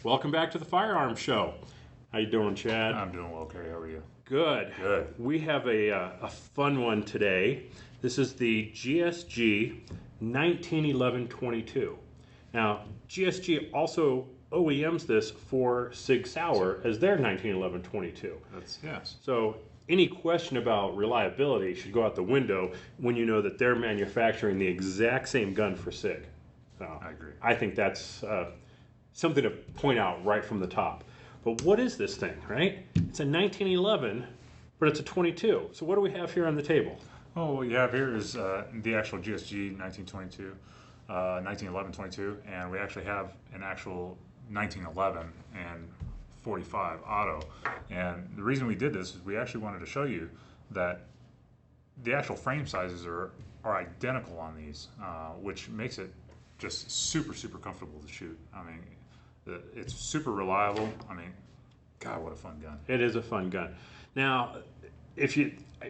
Welcome back to the Firearms Show. How you doing, Chad? I'm doing well, Kerry. How are you? Good. Good. We have a fun one today. This is the GSG 1911-22. Now, GSG also OEMs this for Sig Sauer as their 1911-22. Yes. So any question about reliability should go out the window when you know that they're manufacturing the exact same gun for Sig. I agree. I think that's something to point out right from the top. But what is this thing, right? It's a 1911, but it's a 22. So what do we have here on the table? Oh, what you have here is the actual GSG 1922, 1911-22, and we actually have an actual 1911 and 45 auto. And the reason we did this is we actually wanted to show you that the actual frame sizes are identical on these, which makes it just super comfortable to shoot. I mean, it's super reliable. I mean, God, what a fun gun. It is a fun gun. Now,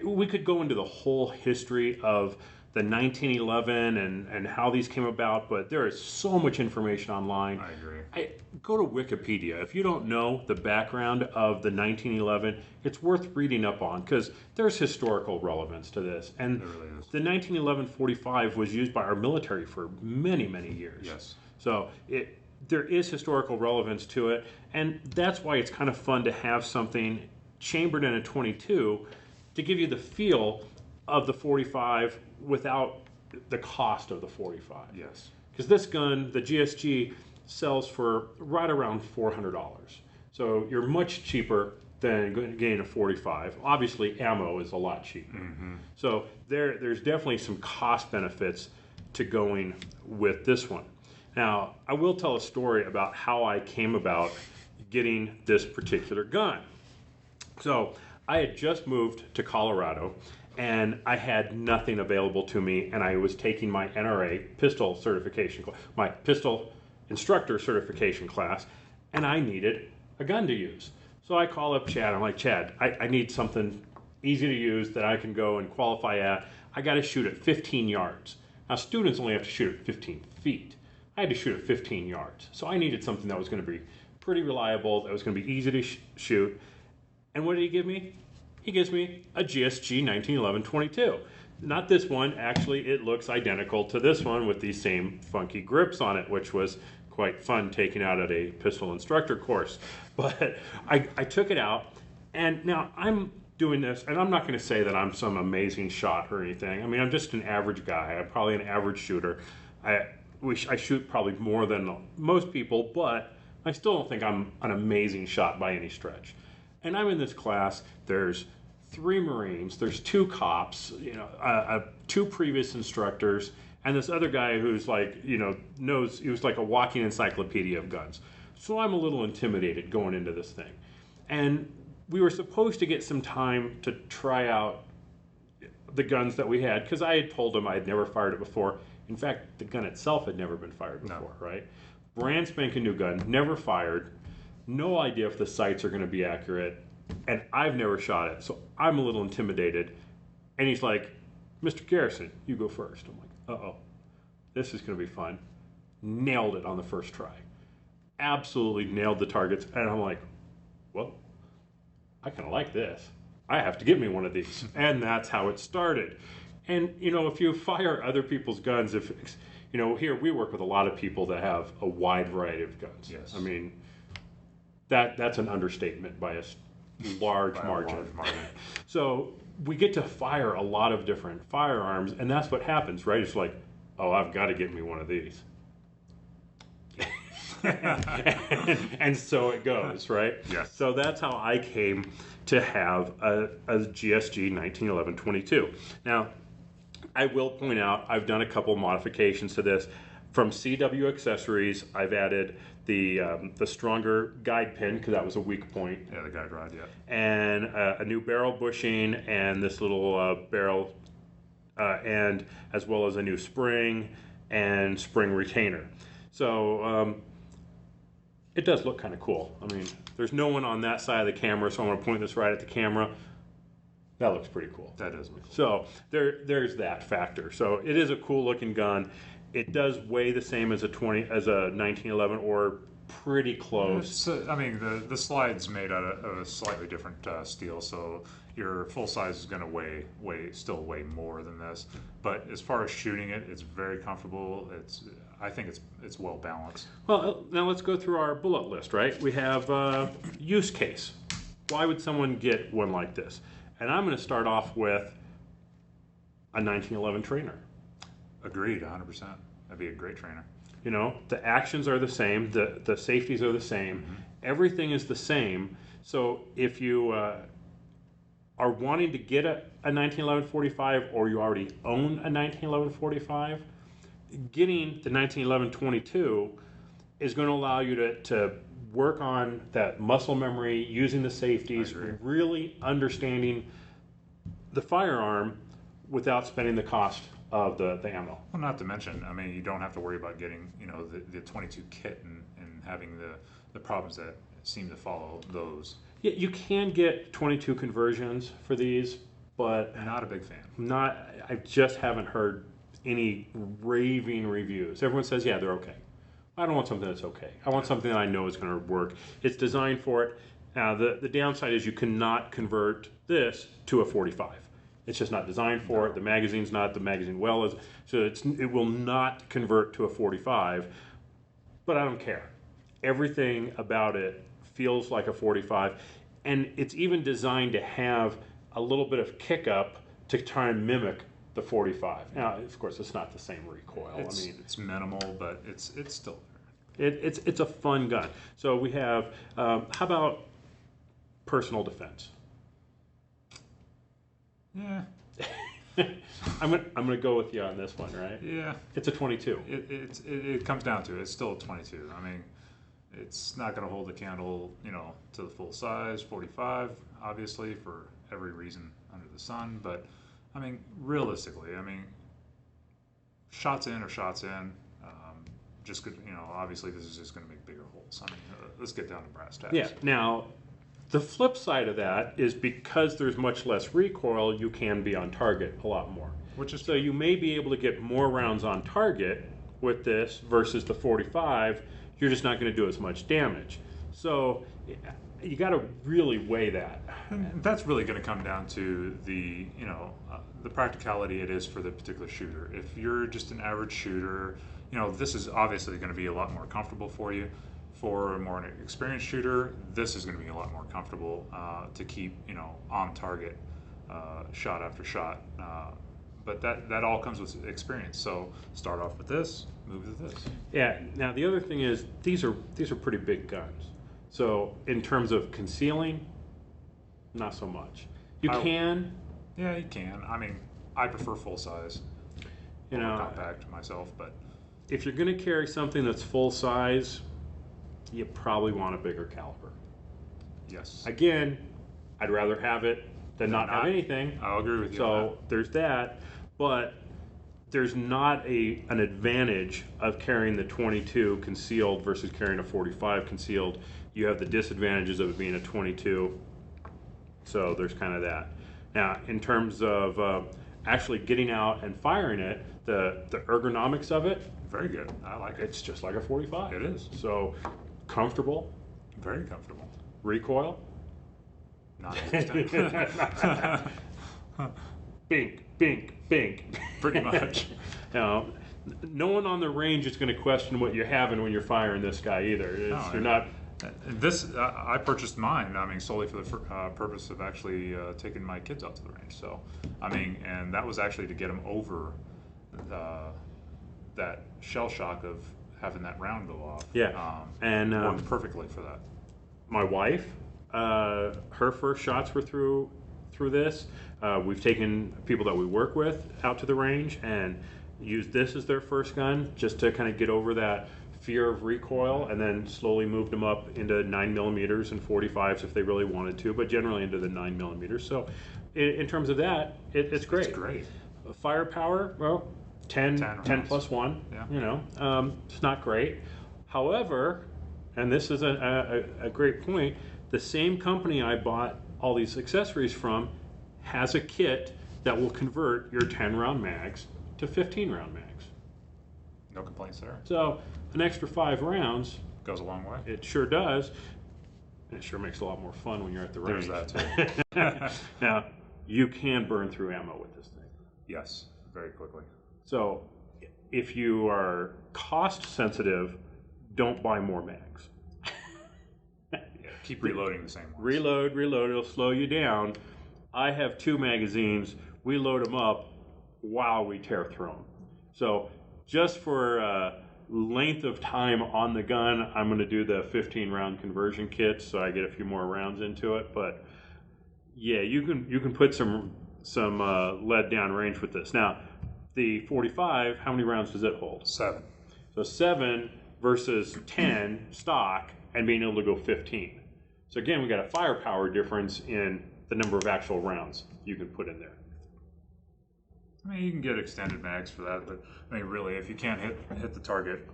we could go into the whole history of the 1911 and how these came about, but there is so much information online. I agree. Go to Wikipedia. If you don't know the background of the 1911, it's worth reading up on because there's historical relevance to this. And There really is. the 1911-45 was used by our military for many years. Yes. So there is historical relevance to it, and that's why it's kind of fun to have something chambered in a 22 to give you the feel of the 45 without the cost of the 45. Yes. Because this gun, the GSG, sells for right around $400. So you're much cheaper than getting a 45. Obviously, ammo is a lot cheaper. Mm-hmm. So there's definitely some cost benefits to going with this one. Now, I will tell a story about how I came about getting this particular gun. So I had just moved to Colorado, and I had nothing available to me, and I was taking my NRA pistol certification, my pistol instructor certification class, and I needed a gun to use. So I call up Chad. I'm like, Chad, I need something easy to use that I can go and qualify at. I got to shoot at 15 yards. Now, students only have to shoot at 15 feet. I had to shoot at 15 yards. So I needed something that was going to be pretty reliable, that was going to be easy to shoot. And what did he give me? He gives me a GSG 1911-22. Not this one. Actually, it looks identical to this one with these same funky grips on it, which was quite fun taking out at a pistol instructor course. But I took it out, and now I'm doing this, and I'm not going to say that I'm some amazing shot or anything. I mean, I'm just an average guy. I'm probably an average shooter. I shoot probably more than most people, but I still don't think I'm an amazing shot by any stretch. And I'm in this class. There's 3 Marines, there's 2 cops, 2 previous instructors, and this other guy who's like, knows, he was like a walking encyclopedia of guns. So I'm a little intimidated going into this thing. And we were supposed to get some time to try out the guns that we had, because I had told him I had never fired it before. In fact, the gun itself had never been fired before, right? Brand spanking new gun, never fired, no idea if the sights are going to be accurate, and I've never shot it, so I'm a little intimidated. And he's like, Mr. Garrison, you go first. I'm like, uh-oh, this is going to be fun. Nailed it on the first try. Absolutely nailed the targets, and I'm like, well, I kind of like this. I have to get me one of these. And that's how it started. And, if you fire other people's guns, here we work with a lot of people that have a wide variety of guns. Yes. I mean, that's an understatement by a large margin. So we get to fire a lot of different firearms, and that's what happens, right? It's like, oh, I've got to get me one of these. and so it goes, right? Yes. So that's how I came to have a GSG 1911-22. Now, I will point out I've done a couple modifications to this. From CW Accessories, I've added the stronger guide pin because that was a weak point. Yeah, the guide rod, yeah. And a new barrel bushing and this little barrel, and as well as a new spring and spring retainer. So it does look kind of cool. I mean, there's no one on that side of the camera, so I'm going to point this right at the camera. That looks pretty cool. That does look cool. So there's that factor. So it is a cool looking gun. It does weigh the same as a 1911, or pretty close. I mean, the slide's made out of a slightly different steel, so your full size is going to still weigh more than this. But as far as shooting it, it's very comfortable. I think it's well balanced. Well, now let's go through our bullet list, right? We have use case. Why would someone get one like this? And I'm going to start off with a 1911 trainer. Agreed, 100%. That'd be a great trainer. You know, the actions are the same, the safeties are the same, everything is the same. So if you are wanting to get a 1911 45, or you already own a 1911 45, getting the 1911 22 is going to allow you to work on that muscle memory, using the safeties, really understanding the firearm without spending the cost of the ammo. Well, not to mention, I mean, you don't have to worry about getting, you know, the 22 kit and having the problems that seem to follow those. Yeah, you can get 22 conversions for these, but Not a big fan. I just haven't heard any raving reviews. Everyone says, yeah, they're okay. I don't want something that's okay. I want something that I know is going to work. It's designed for it. Now, the downside is you cannot convert this to a 45. It's just not designed for it. The magazine's not. The magazine well is. So it will not convert to a 45. But I don't care. Everything about it feels like a 45. And it's even designed to have a little bit of kick up to try and mimic the 45. Now, of course, it's not the same recoil. It's minimal, but it's still there. It's a fun gun. So we have, how about personal defense? Yeah. I'm gonna go with you on this one, right? Yeah. It's a 22. It comes down to it. It's still a 22. I mean, it's not going to hold the candle, you know, to the full size 45, obviously, for every reason under the sun. But I mean, realistically, I mean, shots in or shots in. Just good, you know. Obviously, this is just going to make bigger holes. I mean, let's get down to brass tacks. Yeah. Now, the flip side of that is because there's much less recoil, you can be on target a lot more. So you may be able to get more rounds on target with this versus the 45. You're just not going to do as much damage. So you got to really weigh that. And that's really going to come down to the, you know, the practicality it is for the particular shooter. If you're just an average shooter, you know, this is obviously going to be a lot more comfortable for you. For a more experienced shooter, this is going to be a lot more comfortable to keep, you know, on target, shot after shot. But that all comes with experience. So start off with this, move to this. Yeah. Now the other thing is these are pretty big guns. So in terms of concealing, not so much. You can. Yeah, you can. I mean, I prefer full size. You know, compact myself, but if you're going to carry something that's full size, you probably want a bigger caliber. Yes. Again, I'd rather have it than not have anything. I'll agree with you. So there's that, but there's not an advantage of carrying the 22 concealed versus carrying a 45 concealed. You have the disadvantages of it being a 22. So there's kind of that. Now, in terms of actually getting out and firing it, the ergonomics of it, very good. I like it. It's just like a 45. It is. So comfortable. Very comfortable. Recoil. Not existent. Bink, bink, bink. Pretty much. Now, no one on the range is going to question what you're having when you're firing this guy either. You're not. This I purchased mine. I mean, solely for the purpose of actually taking my kids out to the range. So, I mean, and that was actually to get them over that shell shock of having that round go off. Yeah, and worked perfectly for that. My wife, her first shots were through this. We've taken people that we work with out to the range and used this as their first gun just to kind of get over that fear of recoil, and then slowly moved them up into 9mm and 45s if they really wanted to, but generally into the 9mm. So in terms of that, it's great. It's great. Firepower, well, 10 plus 1. Yeah. You know, it's not great. However, and this is a great point, the same company I bought all these accessories from has a kit that will convert your 10-round mags to 15-round mags. No complaints there. So an extra 5 rounds Goes a long way. it sure does. And it sure makes it a lot more fun when you're at the range. There's that too. Now, you can burn through ammo with this thing. Yes, very quickly. So if you are cost sensitive, don't buy more mags. Yeah, keep reloading the same ones. Reload, it'll slow you down. I have 2 magazines. We load them up while we tear through them. So just for length of time on the gun, I'm going to do the 15 round conversion kit so I get a few more rounds into it. But yeah, you can put some lead down range with this. Now, the 45, how many rounds does it hold? 7. So 7 versus 10 stock, and being able to go 15. So again, we got a firepower difference in the number of actual rounds you can put in there. I mean, you can get extended mags for that, but I mean, really, if you can't hit the target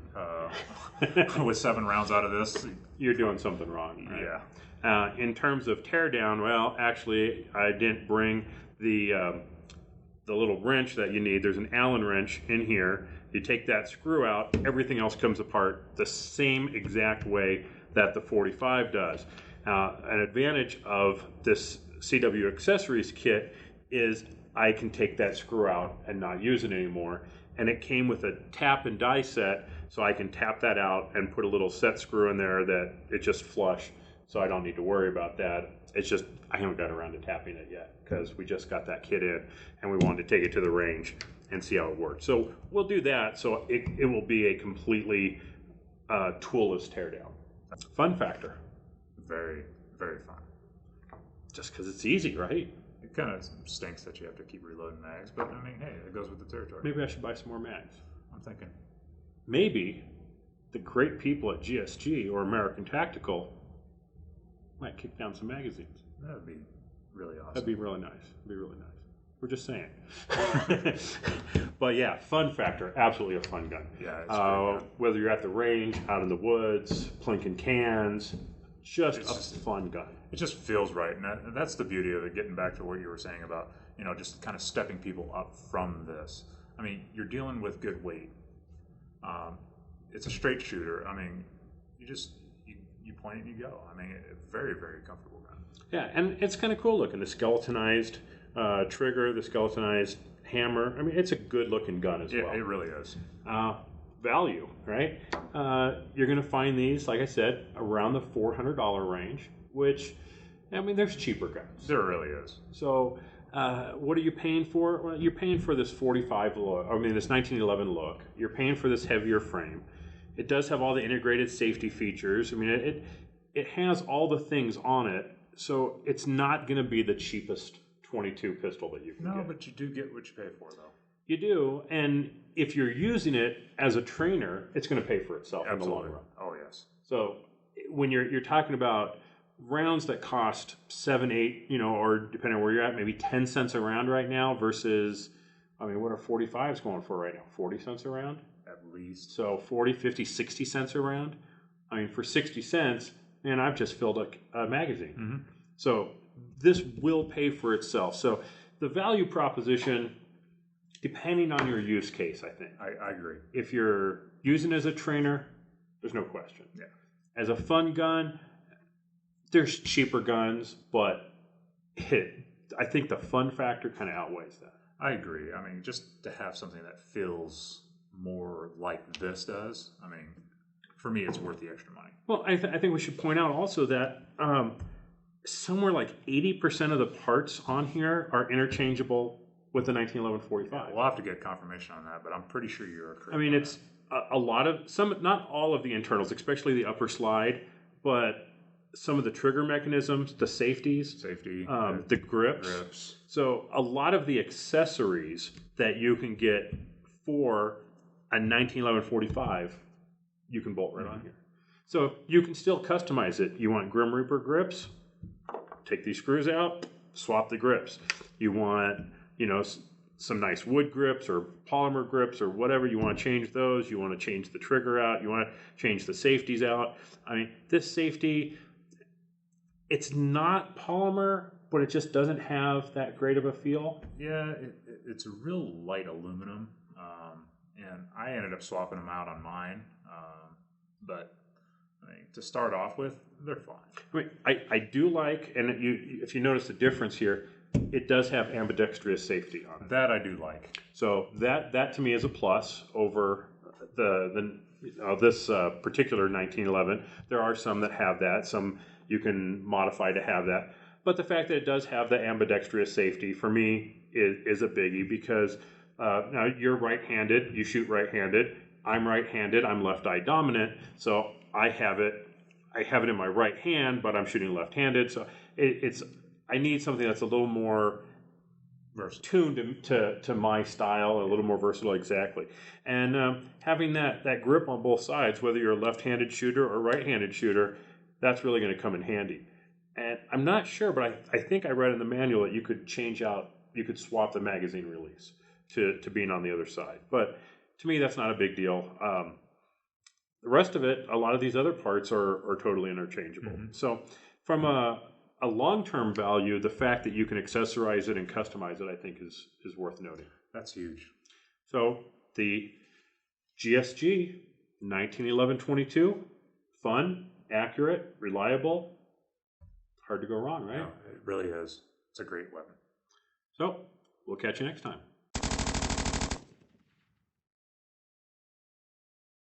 with 7 rounds out of this, you're doing something wrong. Right? Yeah. In terms of teardown, well, actually, I didn't bring the little wrench that you need. There's an Allen wrench in here. You take that screw out, everything else comes apart the same exact way that the 45 does. An advantage of this CW accessories kit is I can take that screw out and not use it anymore. And it came with a tap and die set, so I can tap that out and put a little set screw in there that it just flush, so I don't need to worry about that. It's just, I haven't got around to tapping it yet because we just got that kit in and we wanted to take it to the range and see how it works. So we'll do that, so it will be a completely toolless teardown. Fun factor. Very, very fun. Just because it's easy, right? It kind of stinks that you have to keep reloading mags, but I mean, hey, it goes with the territory. Maybe I should buy some more mags. I'm thinking. Maybe the great people at GSG or American Tactical might kick down some magazines. That would be really awesome. That'd be really nice. It'd be really nice. We're just saying. But yeah, fun factor. Absolutely a fun gun. Yeah, it's great, whether you're at the range, out in the woods, plinking cans, just a fun gun. It just feels right, and that's the beauty of it. Getting back to what you were saying about, just kind of stepping people up from this. I mean, you're dealing with good weight. It's a straight shooter. I mean, you point and you go. I mean, very, very comfortable gun. Yeah, and it's kind of cool looking. The skeletonized trigger, the skeletonized hammer. I mean, it's a good looking gun as well. It really is. Value, right? You're going to find these, like I said, around the $400 range, which, I mean, there's cheaper guns. There really is. So, what are you paying for? Well, you're paying for this 45 look, this 1911 look. You're paying for this heavier frame. It does have all the integrated safety features. I mean, it has all the things on it, so it's not going to be the cheapest 22 pistol that you can get. No, but you do get what you pay for, though. You do, and if you're using it as a trainer, it's going to pay for itself in the long run. Oh, yes. So when you're talking about rounds that cost 7, 8, or depending on where you're at, maybe 10 cents a round right now versus, I mean, what are 45s going for right now? 40 cents a round? At least. So 40, 50, 60 cents a round. I mean, for 60 cents, man, I've just filled a magazine. Mm-hmm. So this will pay for itself. So the value proposition, depending on your use case, I think. I agree. If you're using it as a trainer, there's no question. Yeah. As a fun gun, there's cheaper guns, but I think the fun factor kind of outweighs that. I agree. I mean, just to have something that feels more like this does, I mean, for me, it's worth the extra money. Well, I think we should point out also that somewhere like 80% of the parts on here are interchangeable with the 1911 45. We'll have to get confirmation on that, but I'm pretty sure you're correct. I mean, it's a lot of not all of the internals, especially the upper slide, but some of the trigger mechanisms, the safeties, the grips. So a lot of the accessories that you can get for a 1911 45, you can bolt right on here. So you can still customize it. You want Grim Reaper grips? Take these screws out, swap the grips. You want, some nice wood grips or polymer grips or whatever. You want to change those. You want to change the trigger out. You want to change the safeties out. I mean, this safety, it's not polymer, but it just doesn't have that great of a feel. Yeah, it's a real light aluminum, and I ended up swapping them out on mine. But I mean, to start off with, they're fine. I mean, I do like, and if you notice the difference here, it does have ambidextrous safety on it. That I do like. So that to me is a plus over this particular 1911. There are some that have that. Some you can modify to have that. But the fact that it does have the ambidextrous safety for me is a biggie because now you're right-handed. You shoot right-handed. I'm right-handed. I'm left eye dominant. So I have it in my right hand, but I'm shooting left-handed. So I need something that's a little more tuned to my style, a little more versatile, exactly. And having that grip on both sides, whether you're a left-handed shooter or right-handed shooter, that's really going to come in handy. And I'm not sure, but I think I read in the manual that you could swap the magazine release to being on the other side. But to me, that's not a big deal. The rest of it, a lot of these other parts are totally interchangeable. Mm-hmm. So from a long-term value, the fact that you can accessorize it and customize it, I think is worth noting. That's huge. So the GSG 1911-22, fun, accurate, reliable, hard to go wrong, right? No, it really is. It's a great weapon. So we'll catch you next time.